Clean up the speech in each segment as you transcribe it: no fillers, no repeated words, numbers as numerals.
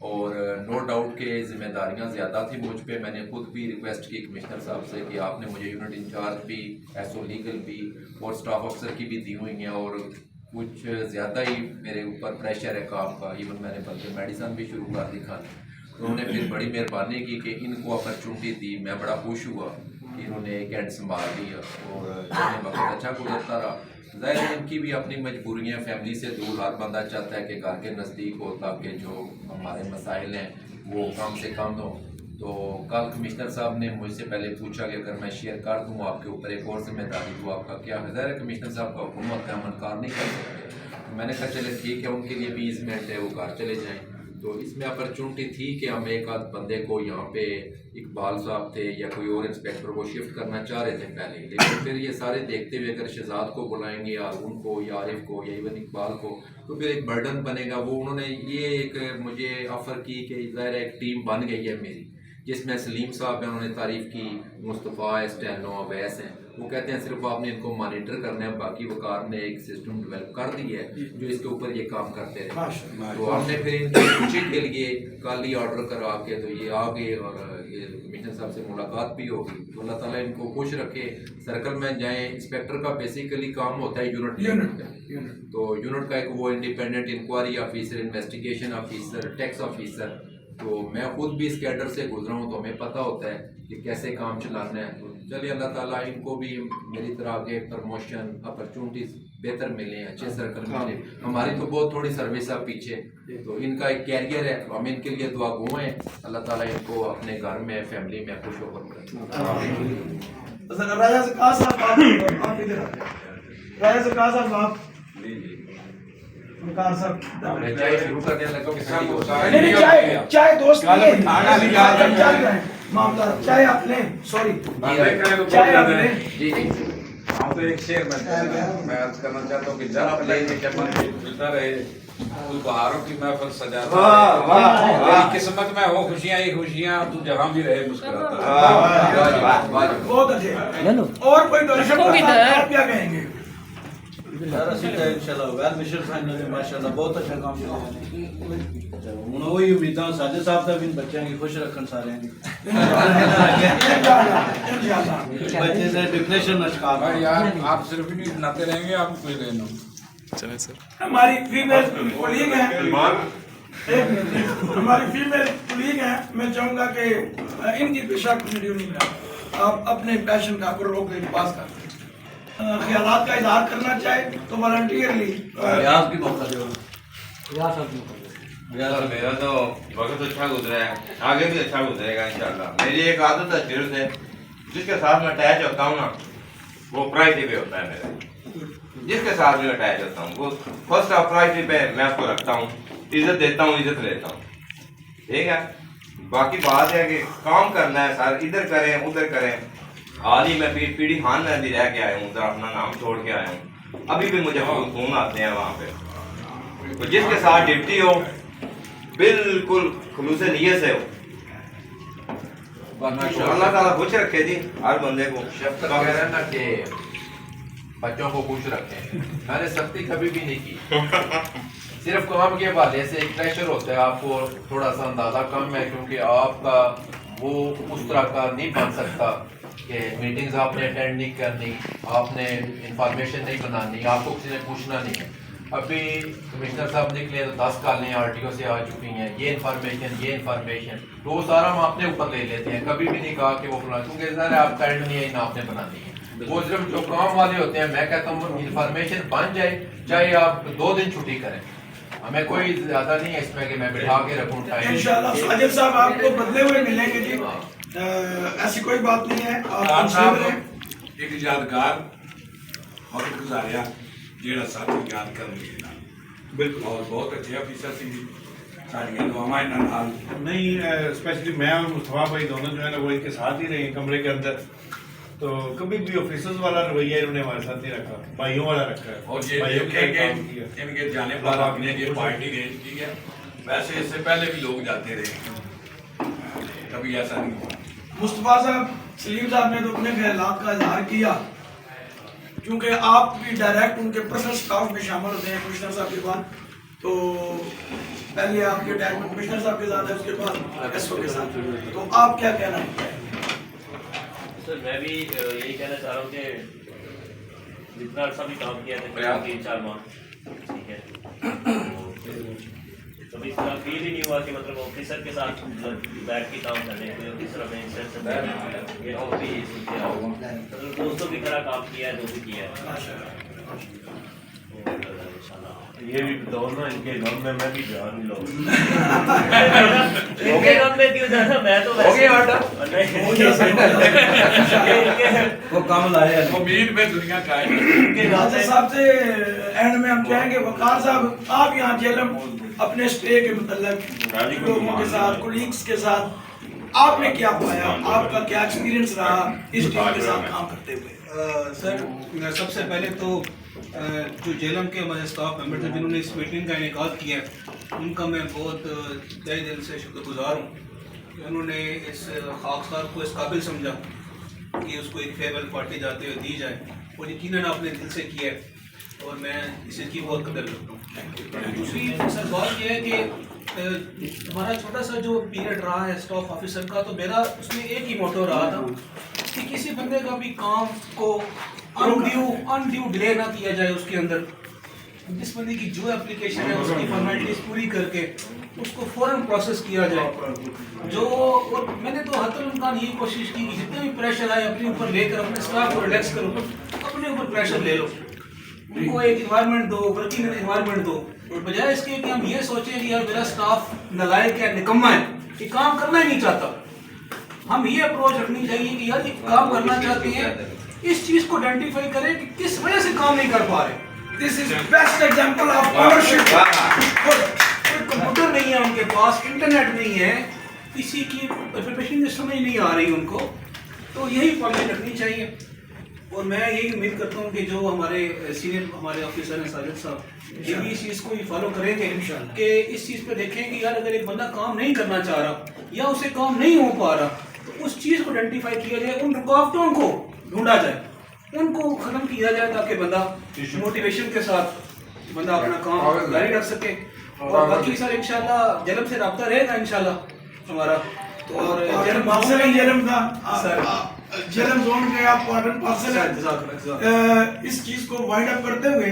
اور no doubt کہ ذمہ داریاں زیادہ تھیں مجھ پہ. میں نے خود بھی ریکویسٹ کی کمشنر صاحب سے کہ آپ نے مجھے یونٹ انچارج بھی ایس او لیگل بھی اور اسٹاف افسر کی بھی دی ہوئی ہیں, اور کچھ زیادہ ہی میرے اوپر پریشر ہے کام کا. ایون میں نے بلکہ میڈیسن بھی شروع کر دی کھانے. تو انہوں نے پھر بڑی مہربانی کی کہ ان کو اپرچونٹی دی. میں بڑا خوش ہوا کہ انہوں نے ایک ہینڈ سنبھال لیا اور وقت اچھا گزرتا رہا. ظاہر ہے ان کی بھی اپنی مجبوریاں, فیملی سے دور ہر بندہ چاہتا ہے کہ گھر کے نزدیک ہو تاکہ جو ہمارے مسائل ہیں وہ کم سے کم ہوں. تو کل کمشنر صاحب نے مجھ سے پہلے پوچھا کہ اگر میں شیئر کر دوں آپ کے اوپر ایک اور ذمہ داری تو آپ کا کیا ہے. ظاہر ہے کمشنر صاحب کا حکم ہوتا ہے, ہم انکار نہیں کر سکتے. میں نے کہا چلے ٹھیک ہے, ان کے لیے بھی ایزمنٹ ہے, وہ گھر چلے جائیں. تو اس میں اپرچونٹی تھی کہ ہم ایک آدھ بندے کو یہاں پہ اقبال صاحب تھے یا کوئی اور انسپیکٹر کو شفٹ کرنا چاہ رہے تھے پہلے, لیکن پھر یہ سارے دیکھتے ہوئے اگر شہزاد کو بلائیں گے یا ہارون کو یا عارف کو یا ایون اقبال کو تو پھر ایک برڈن بنے گا. وہ انہوں نے یہ ایک مجھے آفر کی کہ ظاہر ایک ٹیم بن گئی ہے میری, جس میں سلیم صاحب ہیں, انہوں نے تعریف کی, مصطفیٰ اسٹینو اویس ہیں. وہ کہتے ہیں صرف آپ نے ان کو مانیٹر کرنا ہے, باقی وقار نے ایک سسٹم ڈیولپ کر دی ہے جو اس کے اوپر یہ کام کرتے رہے. تو ہم نے پھر ان کے پیچھے کے لیے کل ہی آرڈر کرا کے تو یہ آ گئے اور یہ کمشنر صاحب سے ملاقات بھی ہوگی. تو اللہ تعالیٰ ان کو خوش رکھے. سرکل میں جائیں, انسپیکٹر کا بیسیکلی کام ہوتا ہے یونٹ کا. تو یونٹ کا ایک وہ independent inquiry officer, investigation officer, tax officer. تو میں خود بھی اس کیڈر سے گزرا ہوں تو ہمیں پتہ ہوتا ہے کہ کیسے کام چلانا ہے. تو چلیے اللہ تعالیٰ ان کو بھی میری طرح آگے پرموشن اپرچونٹیز بہتر ملیں, اچھے سرکل ملیں. ہماری تو بہت تھوڑی سروس ہے پیچھے, تو ان کا ایک کیریئر ہے, ہم ان کے لیے دعا گو ہیں. اللہ تعالیٰ ان کو اپنے گھر میں فیملی میں خوش ہو کر راجہ زکا صاحب آپ ادھر راجہ زکا صاحب آپ مکار صاحب چائے شروع کرنے لگا. نہیں چائے دوست معاملہ چائے آپ لیں, سوری چائے آپ لیں. جی جی ہم تو ایک شعر میں عرض کرنا چاہتا ہوں کہ جب لے کے چمن کھلتا رہے تو بہاروں کی محفل سجاتا رہے, میری قسمت میں ہو خوشیاں ہی خوشیاں, تو جہاں بھی رہے مسکراتا رہے. بہت اچھے. اور کوئی ڈونیشن آپ کیا کہیں گے؟ انشاءاللہ ویل وشر فائنل ہے ماشاءاللہ بہت اچھا کام کیا ہے. ہن وہی امیداں ساجد صاحب دا بھی بچیاں کی خوش رکھن سارے دی بچے سے ڈپریشن نہ شکار. بھائی یار آپ صرف ہی نہیں بناتے رہیں گے, آپ کو کوئی دینا. چلیں سر. ہماری فیمیل کولیگ ہیں, ہماری فیمیل کولیگ ہیں, میں چاہوں گا کہ ان کی پیشہ ویڈیو نہیں بنا, آپ اپنے پیشن کا روک کے پاس کر خیالات کا اظہار کرنا چاہے تو والنٹیئرلی ریاض بھی موقع دے. میرا تو وقت اچھا گزرا ہے, آگے بھی اچھا گزرے گا انشاءاللہ. میری ایک عادت ہے شروع سے, جس کے ساتھ میں اٹیچ ہوتا ہوں نا وہ پرائرٹی پہ ہوتا ہے میرے. جس کے ساتھ بھی اٹیچ ہوتا ہوں وہ فرسٹ آف پرائرٹی پہ میں اس کو رکھتا ہوں, عزت دیتا ہوں, عزت لیتا ہوں. ٹھیک ہے, باقی بات ہے کہ کام کرنا ہے سر, ادھر کریں ادھر کریں. آج ہی میں پی ڈی خان میں بھی رہ کے آیا ہوں, ذرا اپنا نام چھوڑ کے آیا ہوں. ابھی بھی مجھے فون آتے ہیں وہاں پہ. تو جس کے ساتھ ڈپٹی ہو بالکل خلوص نیت سے ہو, اللہ تعالیٰ خوش رکھے جی ہر بندے کو. شفقت کہہ رہے ہیں نا کہ بچوں کو خوش رکھیں. میں نے سختی کبھی بھی نہیں کی, صرف کام کے حوالے سے ایک پریشر ہوتا ہے, آپ کو تھوڑا سا اندازہ کم ہے کیونکہ آپ کا وہ اس طرح کا نہیں بن سکتا کہ میٹنگز آپ نے اٹینڈ نہیں کرنی, آپ نے انفارمیشن نہیں بنانی, آپ کو کسی نے پوچھنا نہیں ہے. ابھی کمشنر صاحب نکلے تو 10 کالیں آر ٹی او سے آ چکی ہیں, یہ انفارمیشن تو وہ سارا ہم اپنے اوپر لے لیتے ہیں. کبھی بھی نہیں کہا کہ وہ فلاں, کیونکہ ظاہر ہے آپ کا اینڈ نہیں ہے, نہ آپ نے بنانی ہے. وہ صرف جو کام والے ہوتے ہیں, میں کہتا ہوں انفارمیشن بن جائے چاہے آپ 2 دن چھٹی کریں, ہمیں کوئی زیادہ نہیں ہے اس میں کہ میں بٹھا کے رکھوں ٹائم. انشاءاللہ ساجد صاحب آپ کو بدلے ہوئے ملیں گے جی, ایسی کوئی بات نہیں ہے. آپ صاحب ایک یادگار وقت گزاریا جیڑا ساتھی یاد کر لیے نا, بالکل, اور بہت اچھے آفیسر سی ساڑیاں دعاواں انہاں نال. نہیں اسپیشلی میں اور مصطفیٰ بھائی دونوں جو ہے نا وہ ان کے ساتھ ہی رہے ہیں کمرے کے اندر, تو کبھی بھی آفیسرز والا رویہ انہوں نے ہمارے ساتھ نہیں رکھا, بھائیوں والا رکھا ہے. اور یہ ان کے جانے پر آپ نے یہ پارٹی ارینج کی ہے, ویسے اس سے پہلے بھی لوگ جاتے رہے, کبھی ایسا نہیں ہوا. مصطفیٰ صاحب, سلیم صاحب نے تو اپنے خیالات کا اظہار کیا, کیونکہ آپ بھی ڈائریکٹ ان کے پرسنل سٹاف میں شامل ہوتے ہیں کمشنر صاحب کے بعد, تو پہلے آپ کے اٹیچمنٹ کمشنر صاحب کے ساتھ ہے, اس کے بعد ایس او کے ساتھ, تو آپ کیا کہنا ہے؟ سر میں بھی یہی کہنا چاہ رہا ہوں کہ جتنا عرصہ بھی کام کیا تھا 3-4 ماہ, ٹھیک ہے, کبھی اس طرح فیل ہی نہیں ہوا کہ مطلب آفیسر کے ساتھ بیٹھ کے کام کرنے کے آفیسر اپنے انسٹرکشن یہ اور بھی سنتے آؤ, مطلب دوستوں کی طرح کام کیا ہے, جو بھی کیا ہے. یہ بھی بتاؤ نا, ان کے غم میں بھی جان لو. ان کے غم میں کیوں جانا, میں تو ویسے وہ کام لایا ہے. امید میں دنیا کا ہے. ناصر صاحب سے اینڈ میں ہم چاہیں گے وقار صاحب, آپ یہاں جیلم اپنے اسٹے کے متعلق لوگوں کے ساتھ, کولیگس کے ساتھ آپ نے کیا پایا, آپ کا کیا ایکسپیرینس رہا اس ٹیم کے ساتھ کام کرتے ہوئے؟ سر سب سے پہلے تو جو جیلم کے ہمارے اسٹاف ممبر تھے جنہوں نے اس میٹنگ کا انعقاد کیا ان کا میں بہت تہ دل سے شکر گزار ہوں کہ انہوں نے اس خاکسار کو اس قابل سمجھا کہ اس کو ایک فیئرویل پارٹی جاتے ہوئے دی جائے, اور یقیناً آپ نے دل سے کیا ہے اور میں اس کی بہت قدر کرتا ہوں. دوسری سر بات یہ ہے کہ ہمارا چھوٹا سا جو پیریڈ رہا ہے اسٹاف آفیسر کا, تو میرا اس میں ایک ہی موٹو رہا تھا کہ کسی بندے کا بھی کام کو انڈیو ڈیلے نہ کیا جائے. اس کے اندر جس بندے کی جو اپلیکیشن ہے اس کی فارمیلٹیز پوری کر کے اس کو فوراً پروسیس کیا جائے. جو اور میں نے تو حتی الامکان یہی کوشش کی کہ جتنے بھی پریشر آئے اپنے اوپر لے کر اپنے اسٹاف کو ریلیکس کرو, اپنے اوپر پریشر لے لو, ان کو ایک انوائرمنٹ دو, ورکنگ انوائرمنٹ دو, بجائے اس کے کہ ہم یہ سوچیں کہ یار میرا اسٹاف نالائق ہے, نکما ہے, یہ کام کرنا ہی نہیں چاہتا. ہم یہ اپروچ رکھنی چاہیے کہ یار یہ کام کرنا چاہتے ہیں, اس چیز کو آئیڈینٹیفائی کریں کہ کس وجہ سے کام نہیں کر پا رہے. This is best example of ownership. کوئی کمپیوٹر نہیں ہے ان کے پاس, انٹرنیٹ نہیں ہے, کسی کی پریپریشن سمجھ نہیں آ رہی ان کو, تو یہی پالیسی رکھنی چاہیے. اور میں یہی امید کرتا ہوں کہ جو ہمارے سینئر ہمارے آفیسر ہیں ساجد صاحب, یہ بھی اس چیز کو فالو کریں گے کہ اس چیز پہ دیکھیں کہ یار اگر ایک بندہ کام نہیں کرنا چاہ رہا یا اسے کام نہیں ہو پا رہا تو اس چیز کو آئیڈینٹیفائی کیا جائے, ان رکاوٹوں کو ڈھونڈا جائے, ان کو ختم کیا جائے تاکہ بندہ موٹیویشن کے ساتھ بندہ اپنا کام جاری رکھ سکے. اور باقی سر انشاءاللہ جیلم سے رابطہ رہے گا انشاءاللہ ہمارا. اور جیلم کا جیلم زون کے آپ وارڈن پارسل ہیں, اس چیز کو وائنڈ اپ کرتے ہوئے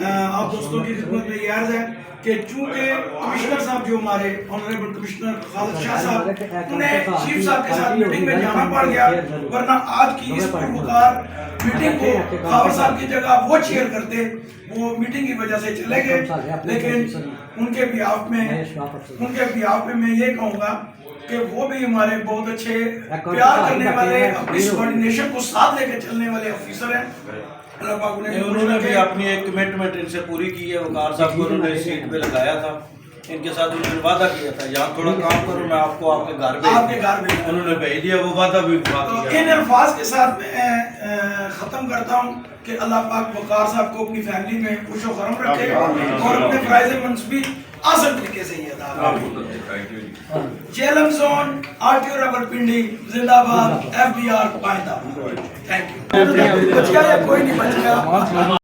آپ دوستوں کی خدمت میں یہ عرض ہے کہ چونکہ کمشنر صاحب جو ہمارے آنریبل کمشنر خالد شاہ صاحب, انہیں چیف صاحب کے ساتھ میٹنگ میں جانا پڑ گیا, ورنہ آج کی اس پروکار میٹنگ کو خاور صاحب کی جگہ وہ چیئر کرتے, وہ میٹنگ کی وجہ سے چلے گئے. لیکن ان کے بیہاف میں میں یہ کہوں گا کہ وہ بھی ہمارے بہت اچھے پیار کرنے والے, اپنی سبارڈینیشن کو ساتھ لے کے چلنے والے آفیسر ہیں. انہوں نے بھی اپنی ایک کمٹمنٹ ان سے پوری کی ہے. وقار صاحب کو انہوں نے سیٹ پہ لگایا تھا, ان کے ساتھ انہوں نے وعدہ کیا تھا یہاں تھوڑا کام کرو, میں آپ کو آپ کے گھر بھیج, انہوں نے بھیج دیا, وہ وعدہ بھی پورا کیا. ان الفاظ کے ساتھ میں ختم کرتا ہوں کہ اللہ پاک وقار صاحب کو اپنی فیملی میں خوش و خرم رکھے اور اپنے فرائض منصبی آسان طریقے سے یہ ادا کرے. جیلم زون آرٹیو راولپنڈی زندہ باد, FBR پائندہ. Thank you. بچ گیا یا کوئی نہیں بچ گیا؟